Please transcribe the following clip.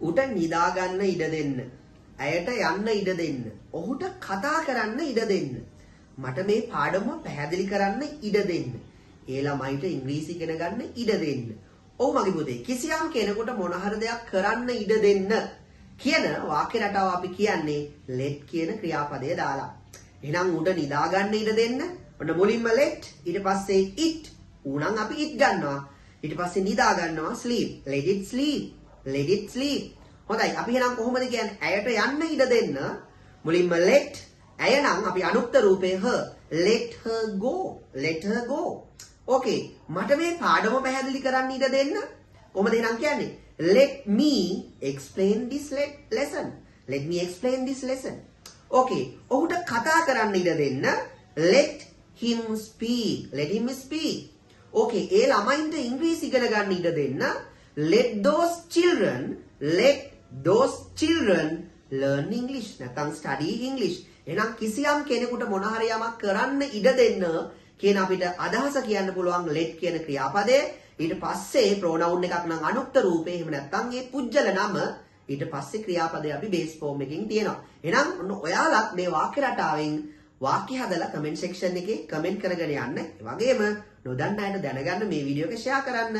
උට නිදා ගන්න ඉඩ දෙන්න. ඇයට යන්න ඉඩ දෙන්න. ඔහුට කතා කරන්න ඉඩ දෙන්න. මට මේ පාඩම පැහැදිලි කරන්න ඉඩ දෙන්න. ඒ ළමයිට ඉංග්‍රීසි ඉගෙන ගන්න ඉඩ දෙන්න. ඔව් මගේ පුතේ කිසියම් කෙනෙකුට මොන හරි දෙයක් කරන්න ඉඩ දෙන්න කියන වාක්‍ය රටාව අපි කියන්නේ let කියන ක්‍රියාපදය දාලා. එහෙනම් උට නිදා ගන්න ඉඩ දෙන්න. ඔන්න මුලින්ම let ඊට පස්සේ it ඌනම් අපි it ගන්නවා. ඊට පස්සේ නිදා ගන්නවා sleep. let it sleep. let it sleep. හොඳයි අපි එහෙනම් කොහොමද කියන්නේ ඇයට යන්න ඉඩ දෙන්න. මුලින්ම let ඇය නම් අපි අනුක්ත රූපේ her. let her go. let her go. ඕකේ මට මේ පාඩම පැහැදිලි කරන්න ඉඩ දෙන්න. කොහොමද එහෙනම් කියන්නේ? let me explain this lesson. let me explain this lesson. ඕකේ ඔහුට කතා කරන්න ඉඩ දෙන්න. let him speak. let him speak. ඕකේ ඒ ළමයින්ට ඉංග්‍රීසි ඉගෙන ගන්න ඉඩ දෙන්න. let those children learn English. නැත්නම් study English. එහෙනම් කිසියම් කෙනෙකුට මොන හරි යමක් කරන්න ඉඩ දෙන්න කියන අපිට අදහස කියන්න පුළුවන් let කියන ක්‍රියාපදය. ඊට පස්සේ pronoun එකක් නම් අනුක්ත රූපේ. එහෙම නැත්නම් ඒ පුජ්‍යල නම. ඊට පස්සේ ක්‍රියාපදය අපි base form එකකින් තියෙනවා. එහෙනම් ඔන්න ඔයාලත් මේ වාක්‍ය රටාවෙන් වාක්‍ය හදලා comment section එකේ comment කරගෙන යන්න. ඒ වගේම නොදන්න අයට දැනගන්න මේ වීඩියෝ එක share කරන්න.